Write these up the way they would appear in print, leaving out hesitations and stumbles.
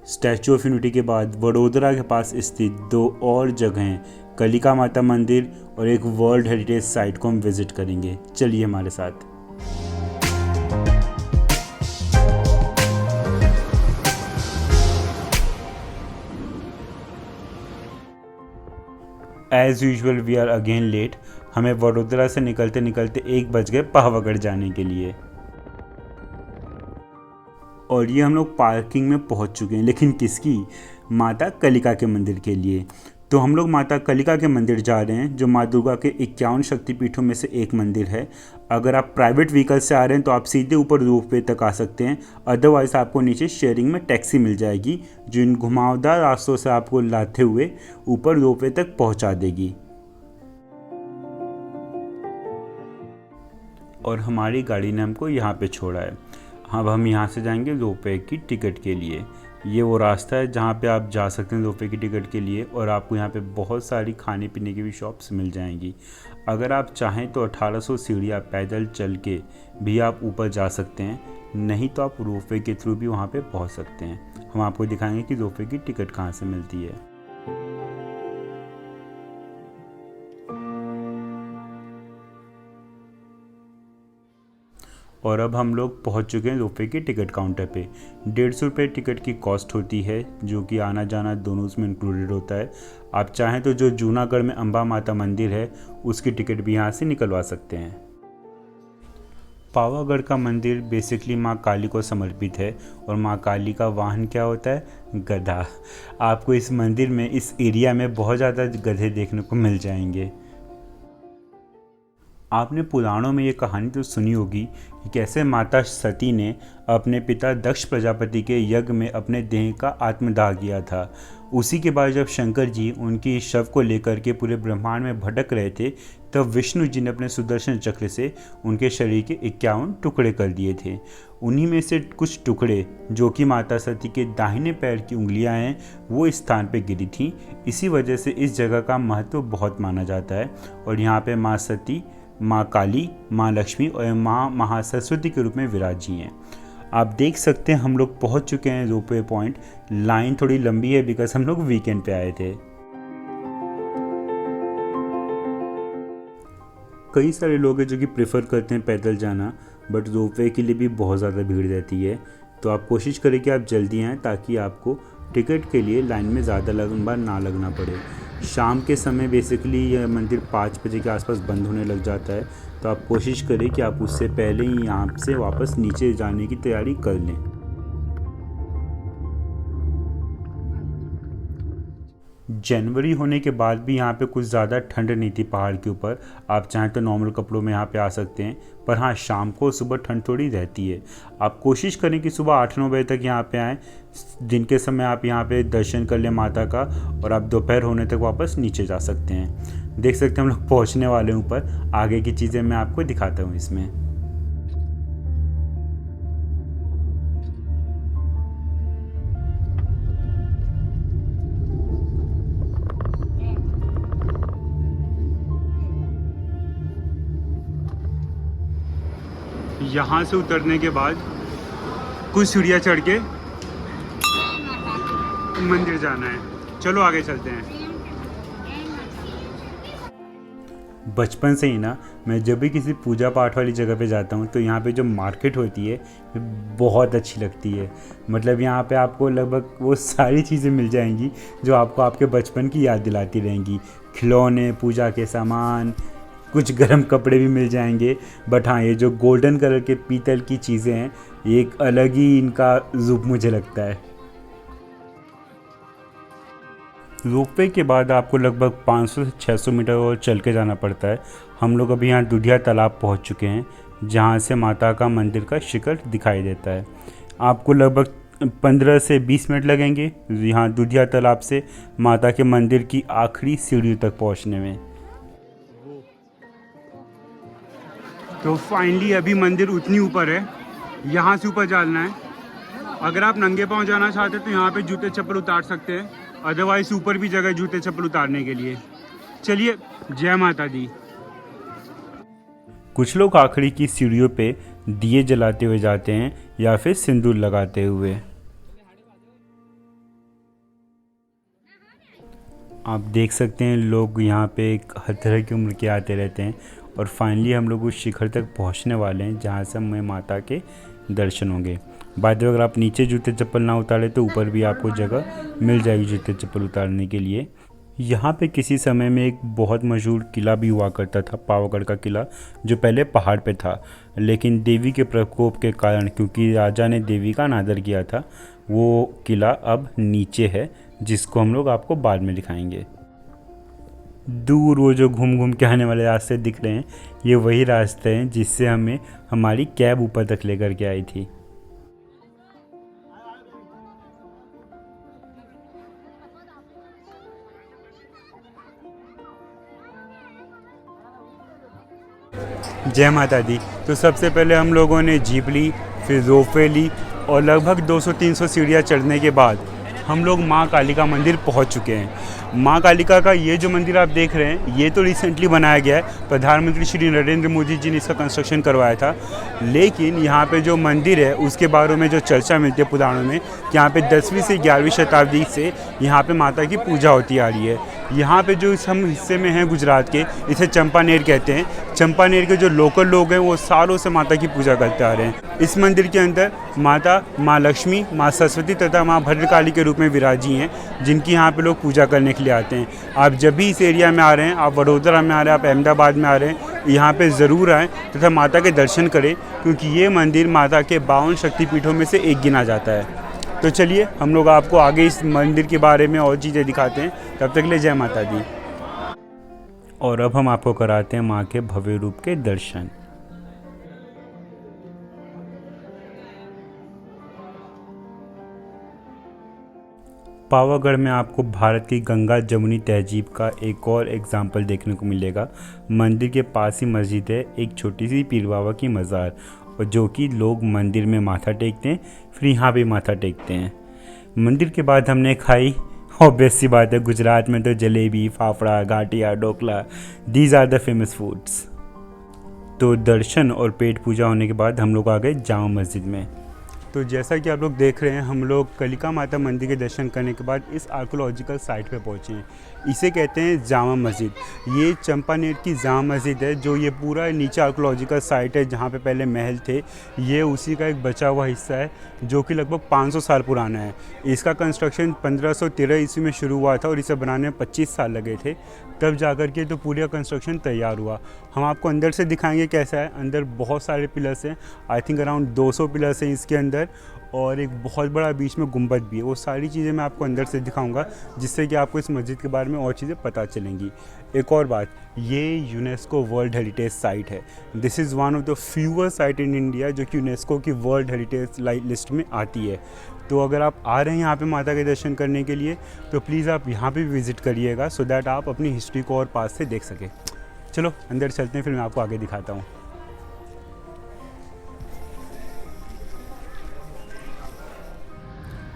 Statue of unity के बाद वडोदरा के पास स्थित दो और जगहें कलिका माता मंदिर और एक वर्ल्ड हेरिटेज साइट को हम विजिट करेंगे। चलिए हमारे साथ। As usual we are again late. हमें वडोदरा से निकलते निकलते 1 बज गए पावागढ़ जाने के लिए, और ये हम लोग पार्किंग में पहुंच चुके हैं। लेकिन किसकी? माता कलिका के मंदिर के लिए। तो हम लोग माता कलिका के मंदिर जा रहे हैं, जो माँ दुर्गा के 51 शक्तिपीठों में से एक मंदिर है। अगर आप प्राइवेट व्हीकल से आ रहे हैं तो आप सीधे ऊपर रोपवे तक आ सकते हैं, अदरवाइज आपको नीचे शेयरिंग में टैक्सी मिल जाएगी जो इन घुमावदार रास्तों से आपको लाते हुए ऊपर रोपवे तक पहुंचा देगी। और हमारी गाड़ी ने हमको यहाँ पे छोड़ा है। अब हम यहाँ से जाएंगे रोपवे की टिकट के लिए। ये वो रास्ता है जहाँ पे आप जा सकते हैं रोपवे की टिकट के लिए, और आपको यहाँ पे बहुत सारी खाने पीने की भी शॉप्स मिल जाएंगी। अगर आप चाहें तो 1800 सीढ़ियाँ पैदल चल के भी आप ऊपर जा सकते हैं, नहीं तो आप रोपवे के थ्रू भी वहाँ पे पहुँच सकते हैं। हम आपको दिखाएंगे कि रोपवे की टिकट कहाँ से मिलती है। और अब हम लोग पहुंच चुके हैं रोपवे के टिकट काउंटर पे। 150 रुपये टिकट की कॉस्ट होती है, जो कि आना जाना दोनों उसमें इंक्लूडेड होता है। आप चाहें तो जो जूनागढ़ में अंबा माता मंदिर है उसकी टिकट भी यहाँ से निकलवा सकते हैं। पावागढ़ का मंदिर बेसिकली माँ काली को समर्पित है, और माँ काली का वाहन क्या होता है? गधा। आपको इस मंदिर में, इस एरिया में बहुत ज़्यादा गधे देखने को मिल जाएंगे। आपने पुराणों में ये कहानी तो सुनी होगी कि कैसे माता सती ने अपने पिता दक्ष प्रजापति के यज्ञ में अपने देह का आत्मदाह किया था। उसी के बाद जब शंकर जी उनकी शव को लेकर के पूरे ब्रह्मांड में भटक रहे थे, तब विष्णु जी ने अपने सुदर्शन चक्र से उनके शरीर के 51 टुकड़े कर दिए थे। उन्हीं में से कुछ टुकड़े, जो कि माता सती के दाहिने पैर की उंगलियां हैं, वो इस स्थान पे गिरी थीं। इसी वजह से इस जगह का महत्व बहुत माना जाता है, और यहाँ पे माँ सती, माँ काली, माँ लक्ष्मी और माँ महासरस्वती के रूप में विराजी हैं। आप देख सकते हैं हम लोग पहुंच चुके हैं रोपवे पॉइंट। लाइन थोड़ी लंबी है बिकॉज हम लोग वीकेंड पे आए थे। कई सारे लोग हैं जो कि प्रेफर करते हैं पैदल जाना, बट रोपवे के लिए भी बहुत ज़्यादा भीड़ रहती है। तो आप कोशिश करें कि आप जल्दी आएँ ताकि आपको टिकट के लिए लाइन में ज़्यादा लंबा ना लगना पड़े। शाम के समय बेसिकली यह मंदिर 5 बजे के आसपास बंद होने लग जाता है, तो आप कोशिश करें कि आप उससे पहले ही यहाँ से वापस नीचे जाने की तैयारी कर लें। जनवरी होने के बाद भी यहाँ पे कुछ ज़्यादा ठंड नहीं थी पहाड़ के ऊपर। आप चाहें तो नॉर्मल कपड़ों में यहाँ पे आ सकते हैं, पर हाँ, शाम को सुबह ठंड थोड़ी रहती है। आप कोशिश करें कि सुबह 8-9 बजे तक यहाँ पे आएँ। दिन के समय आप यहाँ पे दर्शन कर लें माता का, और आप दोपहर होने तक वापस नीचे जा सकते हैं। देख सकते हैं हम लोग पहुँचने वाले हैं ऊपर। आगे की चीज़ें मैं आपको दिखाता हूँ इसमें। यहाँ से उतरने के बाद कुछ सीढ़ियाँ चढ़ के मंदिर जाना है। चलो आगे चलते हैं। बचपन से ही ना, मैं जब भी किसी पूजा पाठ वाली जगह पे जाता हूँ तो यहाँ पे जो मार्केट होती है बहुत अच्छी लगती है। मतलब यहाँ पे आपको लगभग वो सारी चीज़ें मिल जाएंगी जो आपको आपके बचपन की याद दिलाती रहेंगी। खिलौने, पूजा के सामान, कुछ गर्म कपड़े भी मिल जाएंगे। बट हाँ, ये जो गोल्डन कलर के पीतल की चीज़ें हैं, ये एक अलग ही इनका रूप मुझे लगता है। रोपवे के बाद आपको लगभग 500 से 600 मीटर और चल के जाना पड़ता है। हम लोग अभी यहाँ दुधिया तालाब पहुँच चुके हैं, जहाँ से माता का मंदिर का शिखर दिखाई देता है। आपको लगभग 15 से 20 मिनट लगेंगे यहाँ दुधिया तालाब से माता के मंदिर की आखिरी सीढ़ी तक पहुँचने में। तो फाइनली अभी मंदिर उतनी ऊपर है, यहाँ से ऊपर जाना है। अगर आप नंगे पाँव जाना चाहते हैं तो यहाँ पे जूते चप्पल उतार सकते हैं, अदरवाइज ऊपर भी जगह जूते चप्पल उतारने के लिए। चलिए, जय माता दी। कुछ लोग आखिरी की सीढ़ियों पे दिए जलाते हुए जाते हैं या फिर सिंदूर लगाते हुए। आप देख सकते हैं लोग यहाँ पे हर तरह की उम्र के आते रहते हैं और फाइनली हम लोग उस शिखर तक पहुँचने वाले हैं जहाँ से हमें माता के दर्शन होंगे। बाद में अगर आप नीचे जूते चप्पल ना उतारे तो ऊपर भी आपको जगह मिल जाएगी जूते चप्पल उतारने के लिए। यहाँ पे किसी समय में एक बहुत मशहूर किला भी हुआ करता था, पावागढ़ का किला, जो पहले पहाड़ पे था, लेकिन देवी के प्रकोप के कारण, क्योंकि राजा ने देवी का अनादर किया था, वो किला अब नीचे है, जिसको हम लोग आपको बाद में दिखाएंगे। दूर वो जो घूम घूम के आने वाले रास्ते दिख रहे हैं, ये वही रास्ते हैं जिससे हमें हमारी कैब ऊपर तक लेकर के आई थी। जय माता दी। तो सबसे पहले हम लोगों ने जीप ली, फिर रोपवे ली और लगभग 200-300 सीढ़ियाँ चढ़ने के बाद हम लोग माँ कालिका मंदिर पहुँच चुके हैं। माँ कालिका का ये जो मंदिर आप देख रहे हैं, ये तो रिसेंटली बनाया गया है, प्रधानमंत्री श्री नरेंद्र मोदी जी ने इसका कंस्ट्रक्शन करवाया था। लेकिन यहाँ पे जो मंदिर है उसके बारे में जो चर्चा मिलती है पुराणों में, कि यहाँ पे 10वीं से 11वीं शताब्दी से यहाँ पे माता की पूजा होती आ रही है। यहाँ पे जो इस हम हिस्से में हैं गुजरात के, इसे चंपानेर कहते हैं। चंपानेर के जो लोकल लोग हैं वो सालों से माता की पूजा करते आ रहे हैं। इस मंदिर के अंदर माता माँ लक्ष्मी, माँ सरस्वती तथा माँ भद्रकाली के रूप में विराजी हैं, जिनकी यहाँ पे लोग पूजा करने के लिए आते हैं। आप जब भी इस एरिया में आ रहे हैं, आप वडोदरा में आ रहे हैं, आप अहमदाबाद में आ रहे हैं, यहाँ पे ज़रूर आएँ तथा माता के दर्शन करें, क्योंकि ये मंदिर माता के 52 शक्तिपीठों में से एक गिना जाता है। तो चलिए हम लोग आपको आगे इस मंदिर के बारे में और चीज़ें दिखाते हैं। तब तक के लिए जय माता दी। और अब हम आपको कराते हैं माँ के भव्य रूप के दर्शन। पावागढ़ में आपको भारत की गंगा जमुनी तहजीब का एक और एग्जाम्पल देखने को मिलेगा। मंदिर के पास ही मस्जिद है, एक छोटी सी पीर बाबा की मज़ार, और जो कि लोग मंदिर में माथा टेकते हैं, फिर यहाँ भी माथा टेकते हैं। मंदिर के बाद हमने खाई, ऑब्वियस सी बात है, गुजरात में तो jalebi, fafda, gathiya, dhokla, these are the famous foods. तो दर्शन और पेट पूजा होने के बाद हम लोग आ गए जामा मस्जिद में। तो जैसा कि आप लोग देख रहे हैं, हम लोग कलिका माता मंदिर के दर्शन करने के बाद इस आर्कोलॉजिकल साइट पे पहुँचे हैं। इसे कहते हैं जामा मस्जिद। ये चंपानेर की जामा मस्जिद है, जो ये पूरा नीचे आर्कोलॉजिकल साइट है जहाँ पे पहले महल थे। ये उसी का एक बचा हुआ हिस्सा है, जो कि लगभग 500 साल पुराना है। इसका कंस्ट्रक्शन 1513 ईस्वी में शुरू हुआ था और इसे बनाने में 25 साल लगे थे, तब जाकर के तो पूरा कंस्ट्रक्शन तैयार हुआ। हम आपको अंदर से दिखाएंगे कैसा है। अंदर बहुत सारे पिलर्स हैं, आई थिंक अराउंड 200 पिलर्स हैं इसके अंदर, और एक बहुत बड़ा बीच में गुंबद भी है। वो सारी चीज़ें मैं आपको अंदर से दिखाऊंगा, जिससे कि आपको इस मस्जिद के बारे में और चीज़ें पता चलेंगी। एक और बात, ये यूनेस्को वर्ल्ड हेरिटेज साइट है। This is one of the fewer site in India जो कि यूनेस्को की वर्ल्ड हेरिटेज लिस्ट में आती है। तो अगर आप आ रहे हैं यहाँ पे माता के दर्शन करने के लिए, तो प्लीज़ आप यहाँ पे विज़िट करिएगा, सो दैट आप अपनी हिस्ट्री को और पास से देख सकें। चलो अंदर चलते हैं, फिर मैं आपको आगे दिखाता हूँ।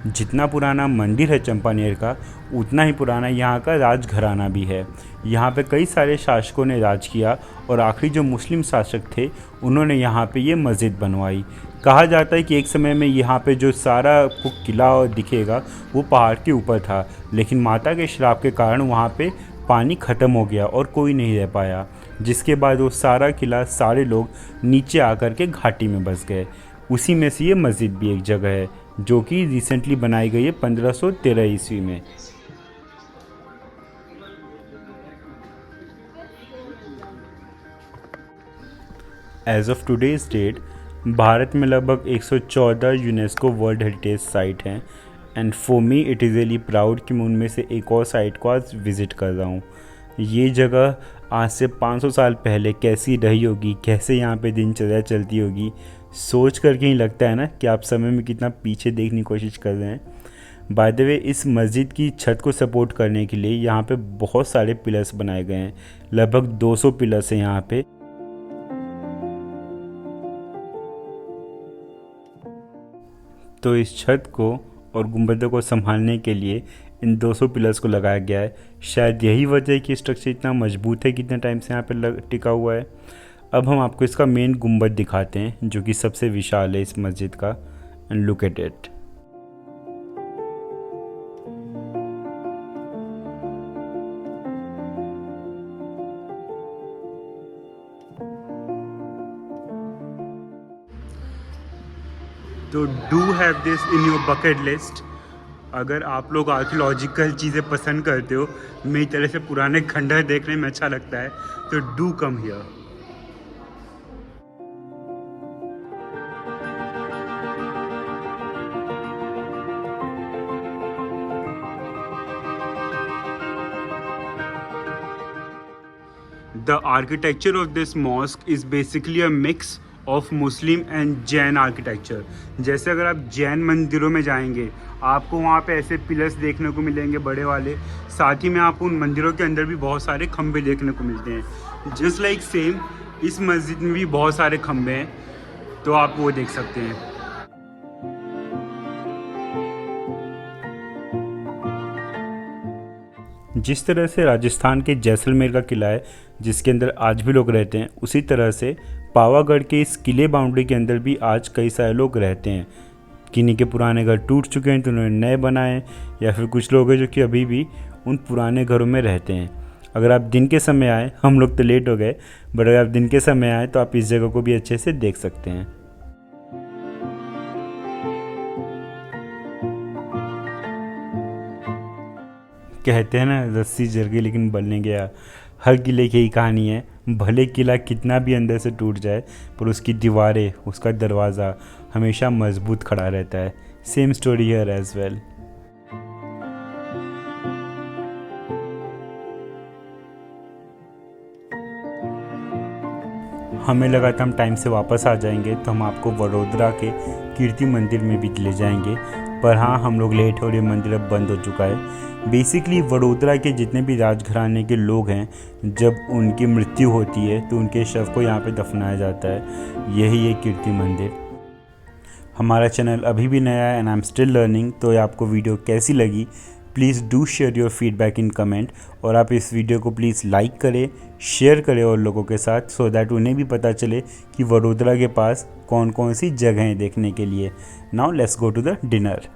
जितना पुराना मंदिर है चंपानेर का, उतना ही पुराना यहाँ का राजघराना भी है। यहाँ पे कई सारे शासकों ने राज किया, और आखिरी जो मुस्लिम शासक थे, उन्होंने यहाँ पे ये मस्जिद बनवाई। कहा जाता है कि एक समय में यहाँ पे जो सारा आपको किला दिखेगा वो पहाड़ के ऊपर था, लेकिन माता के श्राप के कारण वहाँ पे पानी ख़त्म हो गया और कोई नहीं रह पाया, जिसके बाद वो सारा किला, सारे लोग नीचे आकर के घाटी में बस गए। उसी में से ये मस्जिद भी एक जगह है, जो कि रिसेंटली बनाई गई है 1513 ईस्वी में। As of today's date Bharat में लगभग 114 यूनेस्को वर्ल्ड हेरिटेज साइट हैं, and for me it is really proud कि मैं उनमें से एक और साइट को आज विज़िट कर रहा हूँ। ये जगह आज से 500 साल पहले कैसी रही होगी, कैसे यहाँ पे दिनचर्या चलती होगी, सोच करके ही लगता है ना कि आप समय में कितना पीछे देखने की कोशिश कर रहे हैं। बाय द वे, इस मस्जिद की छत को सपोर्ट करने के लिए यहाँ पे बहुत सारे पिलर्स बनाए गए हैं। लगभग 200 पिलर्स हैं यहाँ पे। तो इस छत को और गुंबदों को संभालने के लिए इन 200 पिलर्स को लगाया गया है। शायद यही वजह है कि स्ट्रक्चर इतना मजबूत है, कितने टाइम से यहाँ पे टिका हुआ है। अब हम आपको इसका मेन गुंबद दिखाते हैं, जो कि सबसे विशाल है इस मस्जिद का। And look at it. तो do have this in your bucket list. अगर आप लोग आर्कियोलॉजिकल चीज़ें पसंद करते हो, मेरी तरह से पुराने खंडहर देखने में अच्छा लगता है, तो do come here. The architecture of this mosque is basically a mix of Muslim and Jain architecture। जैसे अगर आप जैन मंदिरों में जाएंगे, आपको वहाँ पे ऐसे पिलर्स देखने को मिलेंगे बड़े वाले, साथ ही में आपको उन मंदिरों के अंदर भी बहुत सारे खंभे देखने को मिलते हैं। जस्ट लाइक सेम इस मस्जिद में भी बहुत सारे खंभे हैं, तो आप वो देख सकते हैं। जिस तरह से राजस्थान के जैसलमेर का किला है जिसके अंदर आज भी लोग रहते हैं, उसी तरह से पावागढ़ के इस किले बाउंड्री के अंदर भी आज कई सारे लोग रहते हैं। किन्हीं के पुराने घर टूट चुके हैं तो उन्होंने नए बनाए, या फिर कुछ लोग हैं जो कि अभी भी उन पुराने घरों में रहते हैं। अगर आप दिन के समय आए, हम लोग तो लेट हो गए, बट अगर आप दिन के समय आए तो आप इस जगह को भी अच्छे से देख सकते हैं। कहते हैं ना, रस्सी जल गई लेकिन बल नहीं गया। हर किले की यही कहानी है। भले किला कितना भी अंदर से टूट जाए, पर उसकी दीवारें, उसका दरवाज़ा हमेशा मजबूत खड़ा रहता है। Same story here as well. हमें लगा था हम टाइम से वापस आ जाएंगे तो हम आपको वडोदरा के कीर्ति मंदिर में भी ले जाएंगे, पर हाँ, हम लोग लेट हो रहे, मंदिर अब बंद हो चुका है। बेसिकली वडोदरा के जितने भी राजघराने के लोग हैं, जब उनकी मृत्यु होती है तो उनके शव को यहाँ पे दफनाया जाता है। यही है कीर्ति मंदिर। हमारा चैनल अभी भी नया है and I am still learning, तो आपको वीडियो कैसी लगी please do share your feedback in comment. और आप इस वीडियो को प्लीज़ लाइक करें, शेयर करें और लोगों के साथ, सो दैट उन्हें भी पता चले कि वडोदरा के पास कौन कौन सी जगहें देखने के लिए। Now let's go to the dinner.